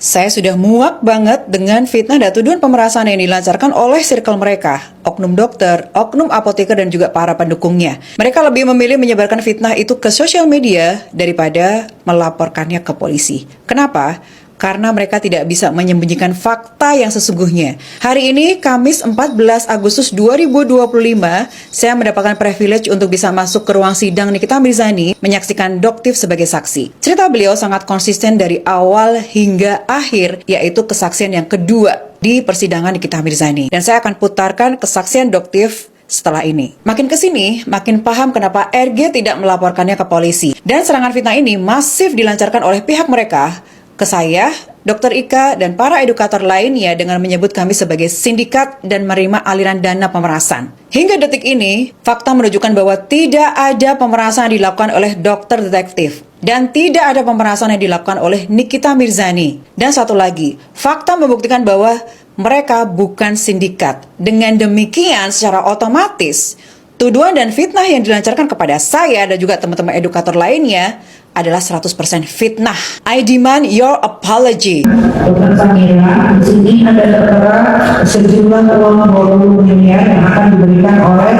Saya sudah muak banget dengan fitnah dan tuduhan pemerasan yang dilancarkan oleh circle mereka, oknum dokter, oknum apoteker, dan juga para pendukungnya. Mereka lebih memilih menyebarkan fitnah itu ke sosial media daripada melaporkannya ke polisi. Kenapa? Karena mereka tidak bisa menyembunyikan fakta yang sesungguhnya. Hari ini, Kamis 14 Agustus 2025, saya mendapatkan privilege untuk bisa masuk ke ruang sidang Nikita Mirzani menyaksikan Doktif sebagai saksi. Cerita beliau sangat konsisten dari awal hingga akhir, yaitu kesaksian yang kedua di persidangan Nikita Mirzani. Dan saya akan putarkan kesaksian Doktif setelah ini. Makin kesini, makin paham kenapa RG tidak melaporkannya ke polisi. Dan serangan fitnah ini masif dilancarkan oleh pihak mereka ke saya, Dr. Ika, dan para edukator lainnya dengan menyebut kami sebagai sindikat dan menerima aliran dana pemerasan. Hingga detik ini, fakta menunjukkan bahwa tidak ada pemerasan yang dilakukan oleh dokter detektif. Dan tidak ada pemerasan yang dilakukan oleh Nikita Mirzani. Dan satu lagi, fakta membuktikan bahwa mereka bukan sindikat. Dengan demikian, secara otomatis, tuduhan dan fitnah yang dilancarkan kepada saya dan juga teman-teman edukator lainnya adalah 100% fitnah. I demand your apology. Dr. Samira, di sini ada tertera sejumlah uang 20 miliar yang akan diberikan oleh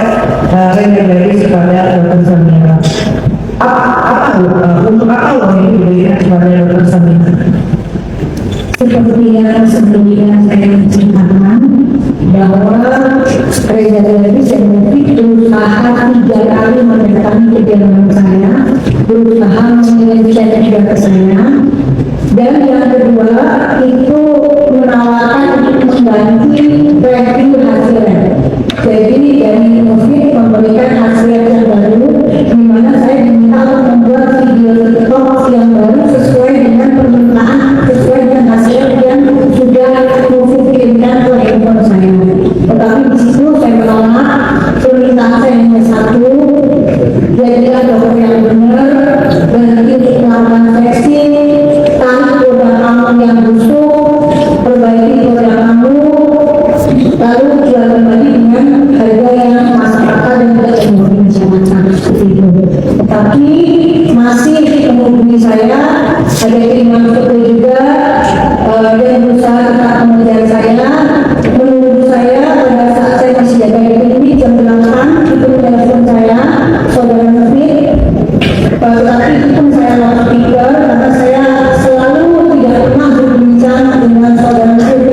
Renderis kepada Dr. Samira. Untuk apa uang ini diberikan kepada Dr. Samira? Seperti yang sebelumnya saya ceritakan bahwa Renderis berusaha 3 kali mendatangi kediaman saya, berusaha menyelesaikan data saya, dan yang kedua itu menawarkan untuk mengganti review hasilnya. Jadi dari COVID memberikan hasil yang baru, di mana saya diminta untuk membuat video TikTok yang baru sesuai dengan permintaan, sesuai dengan hasil yang sudah dikirimkan ke handphone saya. Tetapi di situ saya menolak, permintaan saya hanya satu, jadilah dokter yang benar, berhenti untuk melakukan sesi, tarik produk kamu yang busuk, perbaiki produk kamu, lalu jual kembali dengan harga yang masuk akal dan tidak menghubungi masyarakat seperti itu. Tetapi masih menghubungi saya, ada kiriman foto juga, dan berusaha tetap mengejar saya, menuduh saya pada saat saya masih jaga ini jam 8 itu telepon saya, saudara Nafid, tetapi itu pun saya lakukan speaker karena saya selalu tidak pernah berbincang dengan saudara Nafid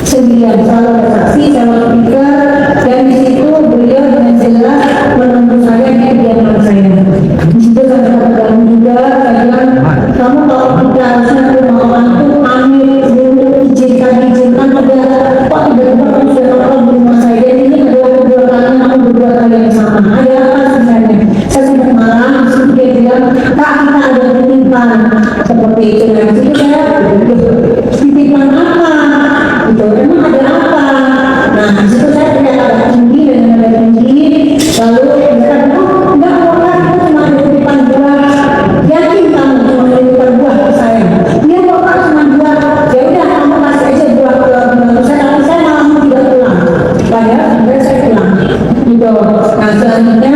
sendirian, selalu ada saksi, saya lakukan speaker, dan di situ beliau dengan jelas menuduh saya di kediaman saya. Di situ saya katakan juga, saya bilang, kamu kalau kita harusnya rumah orang itu ambil dulu, izinkan ada, kok tiba-tiba kamu sudah nonton di rumah saya, dan ini adalah kedua kali kamu berdua kali yang sama, ada apa sebenarnya? Saya sudah marah, disitu dia bilang, Kak, kita ada titipan seperti itu. Nah, disitu saya, titipan apa? Gitu, emang ada apa? Nah, disitu saya tidak ada tinggi dan ada tinggi, lalu mereka bilang, oh, enggak, itu cuma ada titipan buah. Yakin kamu cuma ada titipan buah ke saya? Iya, Pak, cuma buah. Ya udah, kamu kasih aja buah ke saya, tapi saya malah tidak pulang. Padahal sebenarnya saya pulang. Gitu. Nah, selanjutnya